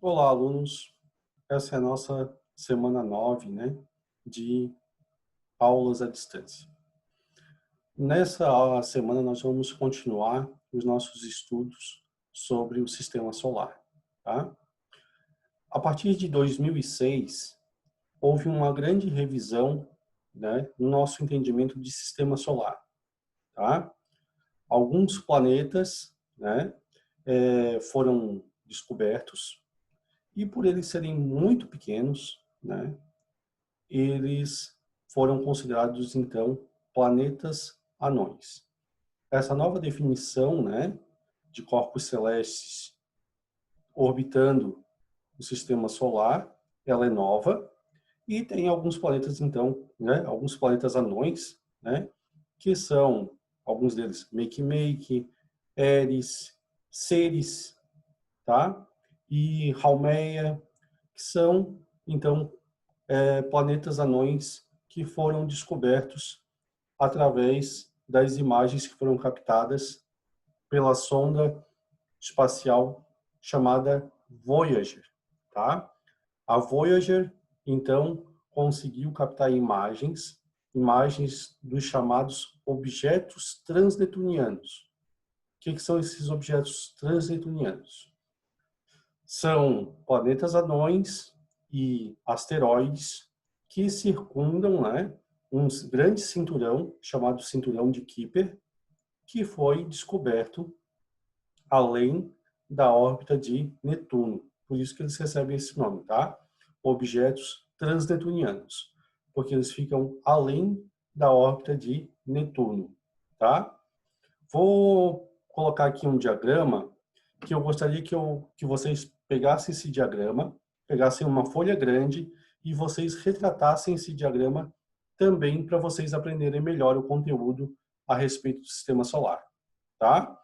Olá, alunos. Essa é a nossa semana 9, né, de aulas à distância. Nessa semana nós vamos continuar os nossos estudos sobre o sistema solar, tá? A partir de 2006, houve uma grande revisão, né, no nosso entendimento de sistema solar, tá? Alguns planetas, né, foram descobertos e por eles serem muito pequenos, né, eles foram considerados, então, planetas anões. Essa nova definição, né, de corpos celestes orbitando o sistema solar, ela é nova e tem alguns planetas, então, né, alguns planetas anões, né, que são, alguns deles, Makemake, Eris, Ceres, tá? E Haumea, que são, então, planetas anões que foram descobertos através das imagens que foram captadas pela sonda espacial chamada Voyager, tá? A Voyager, então, conseguiu captar imagens dos chamados objetos transneptunianos. O que são esses objetos transneptunianos? São planetas anões e asteroides que circundam, né, um grande cinturão chamado cinturão de Kuiper, que foi descoberto além da órbita de Netuno. Por isso que eles recebem esse nome, tá? Objetos transneptunianos, porque eles ficam além da órbita de Netuno, tá? Vou colocar aqui um diagrama que eu gostaria que vocês pegassem esse diagrama, pegassem uma folha grande e vocês retratassem esse diagrama também para vocês aprenderem melhor o conteúdo a respeito do sistema solar, tá?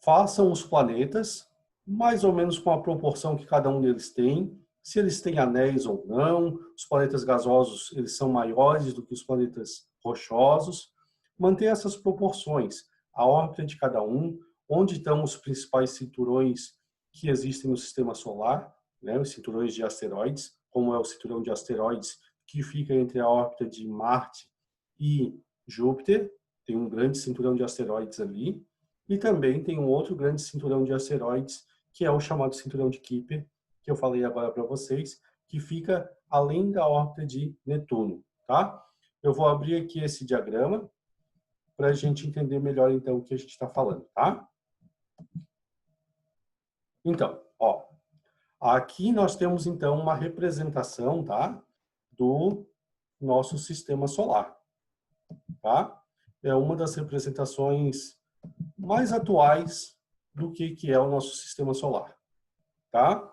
Façam os planetas, mais ou menos com a proporção que cada um deles tem, se eles têm anéis ou não, os planetas gasosos, eles são maiores do que os planetas rochosos. Manter essas proporções, a órbita de cada um, onde estão os principais cinturões que existem no sistema solar, né, os cinturões de asteroides, como é o cinturão de asteroides que fica entre a órbita de Marte e Júpiter, tem um grande cinturão de asteroides ali, e também tem um outro grande cinturão de asteroides, que é o chamado cinturão de Kuiper, que eu falei agora para vocês, que fica além da órbita de Netuno, tá? Eu vou abrir aqui esse diagrama para a gente entender melhor, então, o que a gente está falando, tá? Então, ó, aqui nós temos, então, uma representação, tá? Do nosso sistema solar, tá? É uma das representações mais atuais do que é o nosso sistema solar, tá?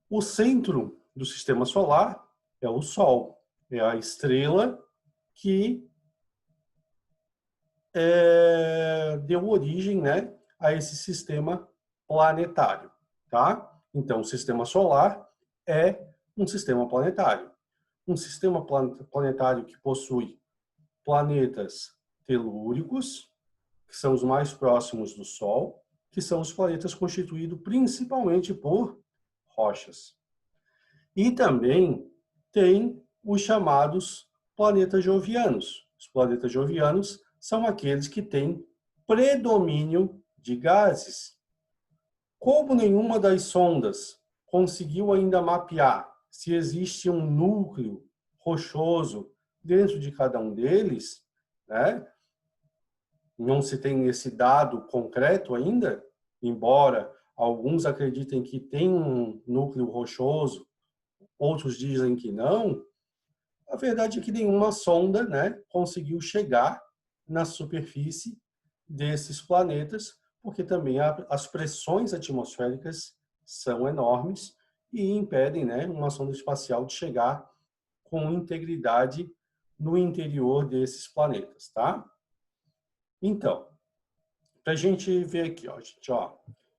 O centro do sistema solar é o Sol, é a estrela que deu origem, né, a esse sistema planetário, tá? Então, o sistema solar é um sistema planetário. Um sistema planetário que possui planetas telúricos, que são os mais próximos do Sol, que são os planetas constituídos principalmente por rochas. E também tem os chamados planetas jovianos. Os planetas jovianos são aqueles que têm predomínio de gases. Como nenhuma das sondas conseguiu ainda mapear se existe um núcleo rochoso dentro de cada um deles, né? Não se tem esse dado concreto ainda, embora alguns acreditem que tem um núcleo rochoso, outros dizem que não. A verdade é que nenhuma sonda, né, conseguiu chegar na superfície desses planetas, porque também as pressões atmosféricas são enormes e impedem, né, uma sonda espacial de chegar com integridade no interior desses planetas, tá? Então, para a gente ver aqui,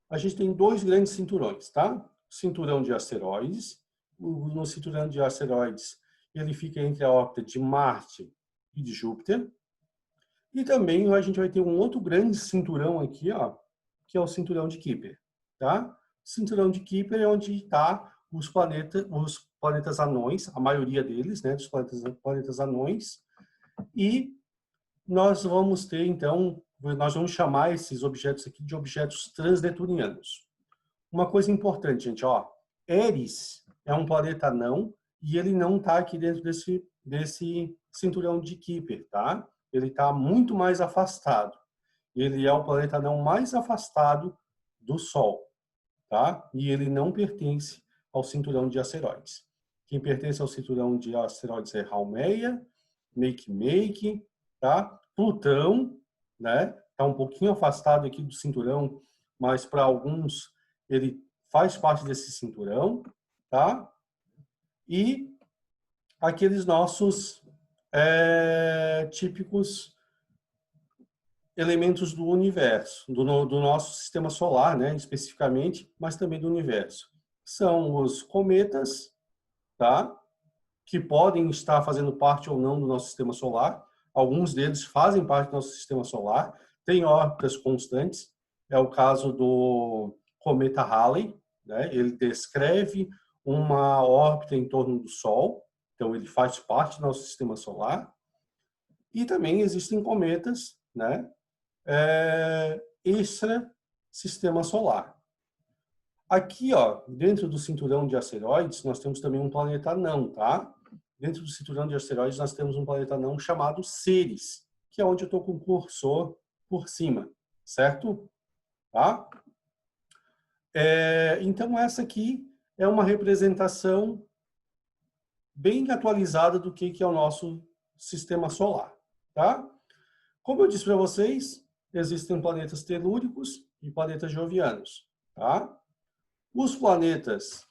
a gente tem dois grandes cinturões, tá? O cinturão de asteroides. No cinturão de asteroides, ele fica entre a órbita de Marte e de Júpiter. E também a gente vai ter um outro grande cinturão aqui, ó, que é o cinturão de Kuiper, tá? cinturão de Kuiper é onde está os planetas anões, a maioria deles, né, dos planetas anões, e nós vamos ter, então, nós vamos chamar esses objetos aqui de objetos transnetunianos. Uma coisa importante, gente, ó, Eris é um planeta anão e ele não está aqui dentro desse cinturão de Kuiper, tá? Ele está muito mais afastado. Ele é o planeta anão mais afastado do Sol, tá? E ele não pertence ao cinturão de asteroides. Quem pertence ao cinturão de asteroides é Haumea, Makemake, tá? Plutão, né? Tá um pouquinho afastado aqui do cinturão, mas para alguns ele faz parte desse cinturão, tá? E aqueles nossos típicos elementos do universo, do nosso sistema solar, né, especificamente, mas também do universo. São os cometas, tá? Que podem estar fazendo parte ou não do nosso sistema solar. Alguns deles fazem parte do nosso sistema solar, têm órbitas constantes. É o caso do cometa Halley, né? Ele descreve uma órbita em torno do Sol, então ele faz parte do nosso sistema solar. E também existem cometas, né? Extra-sistema solar. Aqui, ó, dentro do cinturão de asteroides, nós temos também um planeta anão, tá? Dentro do cinturão de asteroides, nós temos um planeta anão chamado Ceres, que é onde eu estou com o cursor por cima, certo? Tá? Então, essa aqui é uma representação bem atualizada do que é o nosso sistema solar, tá? Como eu disse para vocês, existem planetas telúricos e planetas jovianos, tá? Os planetas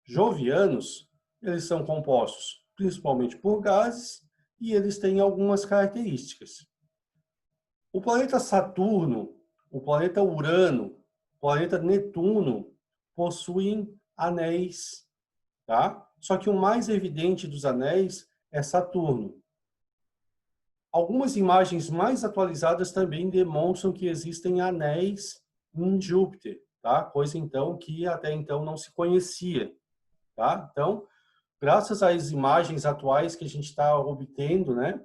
jovianos, eles são compostos principalmente por gases e eles têm algumas características. O planeta Saturno, o planeta Urano, o planeta Netuno possuem anéis, tá? Só que o mais evidente dos anéis é Saturno. Algumas imagens mais atualizadas também demonstram que existem anéis em Júpiter, tá? Coisa então que até então não se conhecia, tá? Então, graças às imagens atuais que a gente está obtendo, né,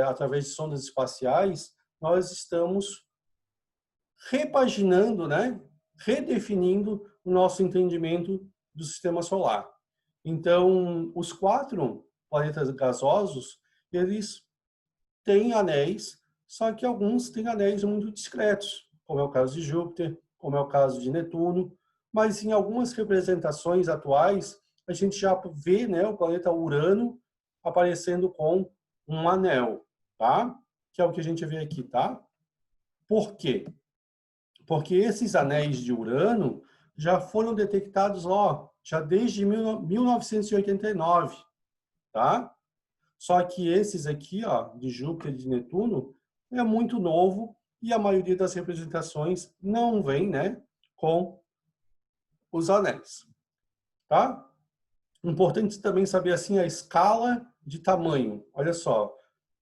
através de sondas espaciais, nós estamos repaginando, né, redefinindo o nosso entendimento do sistema solar. Então, os 4 planetas gasosos, eles têm anéis, só que alguns têm anéis muito discretos, como é o caso de Júpiter, como é o caso de Netuno, mas em algumas representações atuais, a gente já vê, né, o planeta Urano aparecendo com um anel, tá? Que é o que a gente vê aqui, tá? Por quê? Porque esses anéis de Urano já foram detectados, ó, já desde 1989, tá? Só que esses aqui, ó, de Júpiter e de Netuno, é muito novo e a maioria das representações não vem, né, com os anéis, tá? Importante também saber assim a escala de tamanho. Olha só,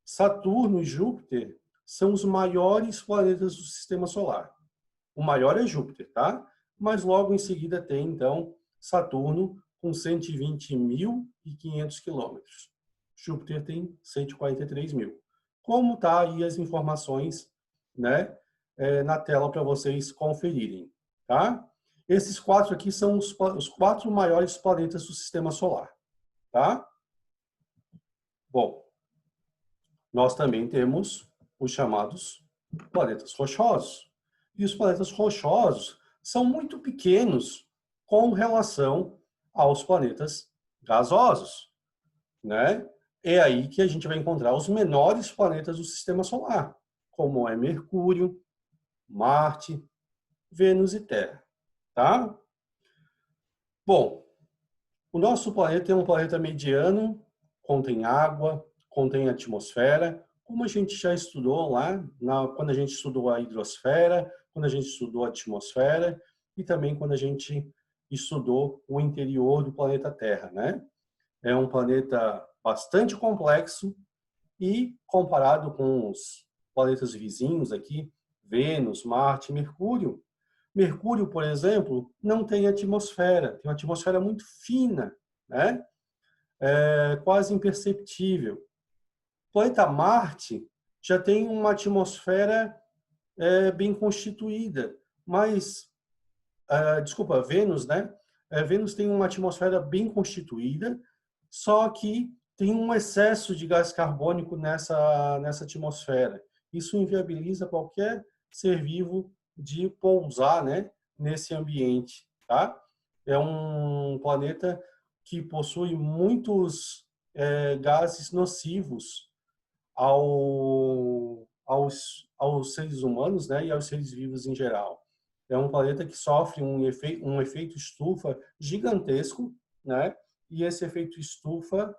Saturno e Júpiter são os maiores planetas do sistema solar. O maior é Júpiter, tá? Mas logo em seguida tem então Saturno com 120.500 quilômetros. Júpiter tem 143 mil. Como tá aí as informações, né, na tela para vocês conferirem, tá? Esses 4 aqui são os 4 maiores planetas do sistema solar, tá? Bom, nós também temos os chamados planetas rochosos. E os planetas rochosos são muito pequenos com relação aos planetas gasosos, né? É aí que a gente vai encontrar os menores planetas do sistema solar, como é Mercúrio, Marte, Vênus e Terra, tá? Bom, o nosso planeta é um planeta mediano, contém água, contém atmosfera, como a gente já estudou lá, quando a gente estudou a hidrosfera, quando a gente estudou a atmosfera e também quando a gente estudou o interior do planeta Terra, né? É um planeta bastante complexo e comparado com os planetas vizinhos aqui, Vênus, Marte e Mercúrio, Mercúrio, por exemplo, não tem atmosfera, tem uma atmosfera muito fina, né? Quase imperceptível. O planeta Marte já tem uma atmosfera bem constituída, mas, desculpa, Vênus, né? Vênus tem uma atmosfera bem constituída, só que tem um excesso de gás carbônico nessa atmosfera. Isso inviabiliza qualquer ser vivo de pousar, né, nesse ambiente, tá? É um planeta que possui muitos gases nocivos aos seres humanos, né, e aos seres vivos em geral. É um planeta que sofre um efeito estufa gigantesco, né? E esse efeito estufa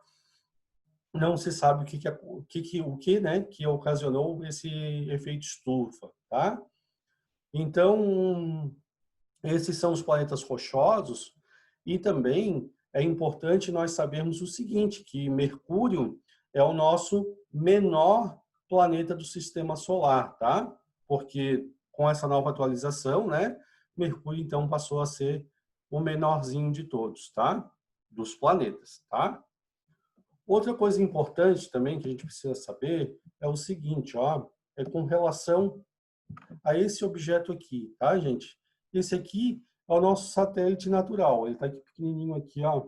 não se sabe né, que ocasionou esse efeito estufa, tá? Então, esses são os planetas rochosos e também é importante nós sabermos o seguinte, que Mercúrio é o nosso menor planeta do sistema solar, tá? Porque com essa nova atualização, né, Mercúrio então passou a ser o menorzinho de todos, tá? Dos planetas, tá? Outra coisa importante também que a gente precisa saber é o seguinte, ó, é com relação a esse objeto aqui, tá, gente? Esse aqui é o nosso satélite natural. Ele está aqui pequenininho aqui, ó,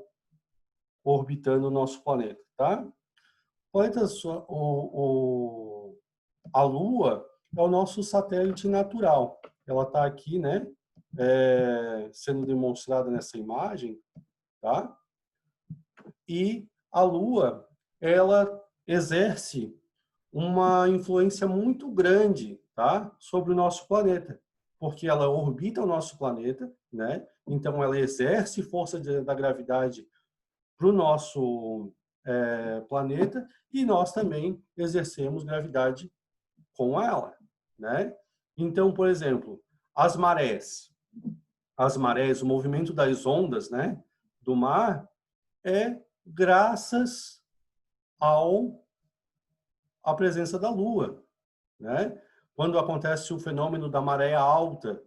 orbitando o nosso planeta, tá? A Lua é o nosso satélite natural. Ela está aqui, né, sendo demonstrada nessa imagem, tá? E a Lua, ela exerce uma influência muito grande, tá, sobre o nosso planeta, porque ela orbita o nosso planeta, né? Então ela exerce força da gravidade para o nosso planeta e nós também exercemos gravidade com ela, né? Então, por exemplo, as marés, o movimento das ondas, né, do mar é graças ao a presença da Lua, né? Quando acontece o fenômeno da maré alta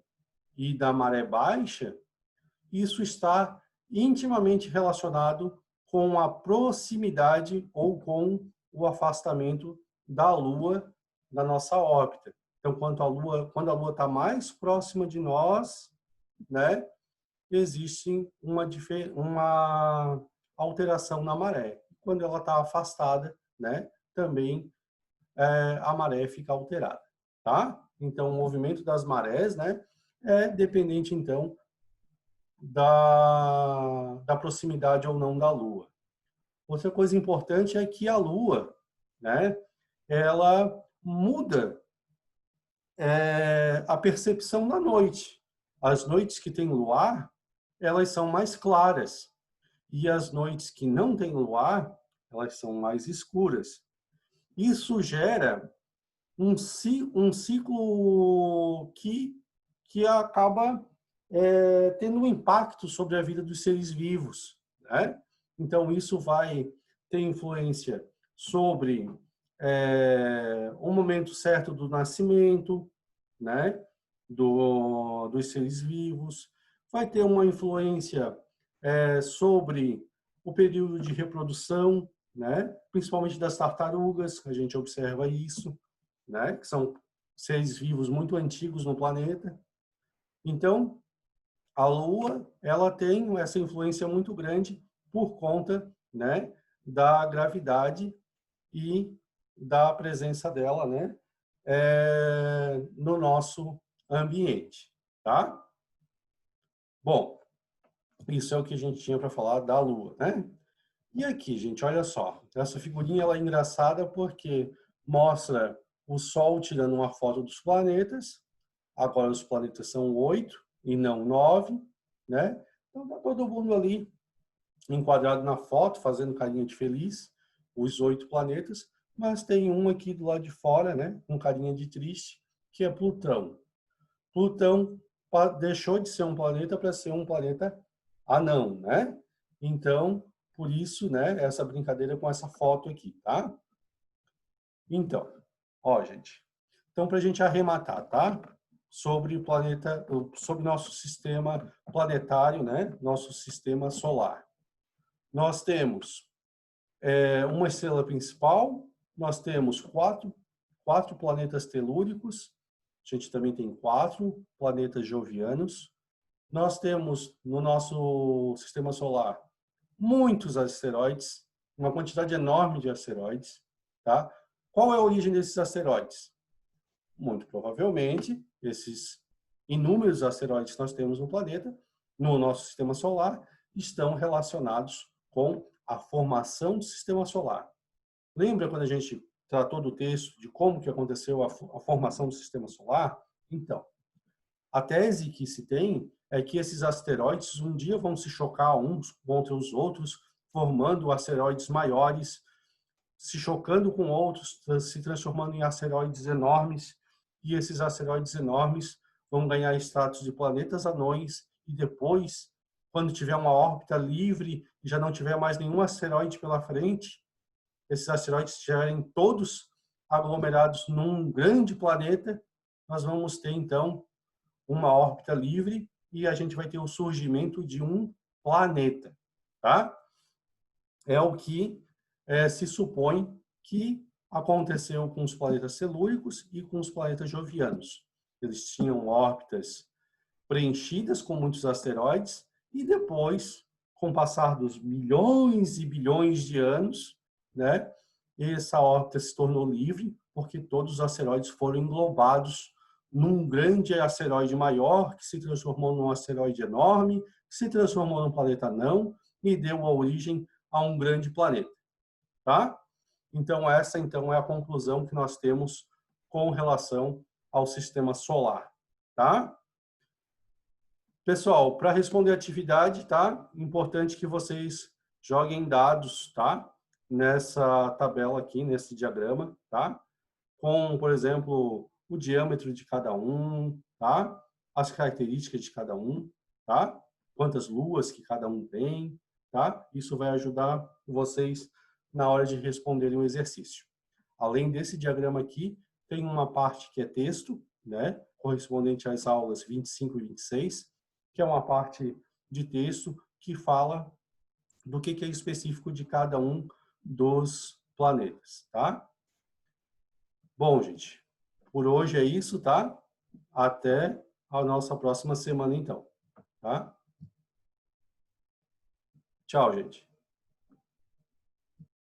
e da maré baixa, isso está intimamente relacionado com a proximidade ou com o afastamento da Lua da nossa órbita. Então, quando a Lua está mais próxima de nós, né, existe uma alteração na maré. Quando ela está afastada, né, também a maré fica alterada, tá? Então, o movimento das marés, né, é dependente, então, da proximidade ou não da Lua. Outra coisa importante é que a Lua, né, ela muda a percepção da noite. As noites que tem luar, elas são mais claras. E as noites que não tem luar, elas são mais escuras. Isso gera um ciclo que acaba tendo um impacto sobre a vida dos seres vivos, né? Então, isso vai ter influência sobre o momento certo do nascimento, né? Dos seres vivos, vai ter uma influência sobre o período de reprodução, né? Principalmente das tartarugas, a gente observa isso, né? Que são seres vivos muito antigos no planeta. Então, a Lua, ela tem essa influência muito grande por conta, né, da gravidade e da presença dela, né, no nosso ambiente, tá? Bom, isso é o que a gente tinha para falar da Lua, né? E aqui, gente, olha só. Essa figurinha ela é engraçada porque mostra o Sol tirando uma foto dos planetas. Agora os planetas são 8 e não 9, né? Então tá todo mundo ali enquadrado na foto, fazendo carinha de feliz, os 8 planetas, mas tem um aqui do lado de fora, né? Com carinha de triste, que é Plutão. Plutão deixou de ser um planeta para ser um planeta anão, né? Então, por isso, né, essa brincadeira com essa foto aqui, tá? Então, ó, gente. Então, para a gente arrematar, tá? sobre o planeta, sobre nosso sistema planetário, né? Nosso sistema solar. Nós temos uma estrela principal, nós temos quatro planetas telúricos, a gente também tem 4 planetas jovianos. Nós temos no nosso sistema solar muitos asteroides, uma quantidade enorme de asteroides, tá? Qual é a origem desses asteroides? Muito provavelmente, esses inúmeros asteroides que nós temos no planeta, no nosso sistema solar, estão relacionados com a formação do sistema solar. Lembra quando a gente tratou do texto de como que aconteceu a formação do sistema solar? Então, a tese que se tem é que esses asteroides um dia vão se chocar uns contra os outros, formando asteroides maiores, se chocando com outros, se transformando em asteroides enormes, e esses asteroides enormes vão ganhar status de planetas anões, e depois, quando tiver uma órbita livre e já não tiver mais nenhum asteroide pela frente, esses asteroides estiverem todos aglomerados num grande planeta, nós vamos ter, então, uma órbita livre e a gente vai ter o surgimento de um planeta, tá? É o que se supõe que aconteceu com os planetas telúricos e com os planetas jovianos. Eles tinham órbitas preenchidas com muitos asteroides e depois, com o passar dos milhões e bilhões de anos, né, essa órbita se tornou livre porque todos os asteroides foram englobados num grande asteroide maior, que se transformou num asteroide enorme, que se transformou num planeta anão e deu a origem a um grande planeta, tá? Então, essa então é a conclusão que nós temos com relação ao sistema solar, tá? Pessoal, para responder a atividade, tá? Importante que vocês joguem dados, tá? Nessa tabela aqui, nesse diagrama, tá? Com, por exemplo, o diâmetro de cada um, tá? As características de cada um, tá? Quantas luas que cada um tem, tá? Isso vai ajudar vocês na hora de responderem o exercício. Além desse diagrama aqui, tem uma parte que é texto, né? Correspondente às aulas 25 e 26, que é uma parte de texto que fala do que é específico de cada um dos planetas, tá? Bom, gente, por hoje é isso, tá? Até a nossa próxima semana, então, tá? Tchau, gente.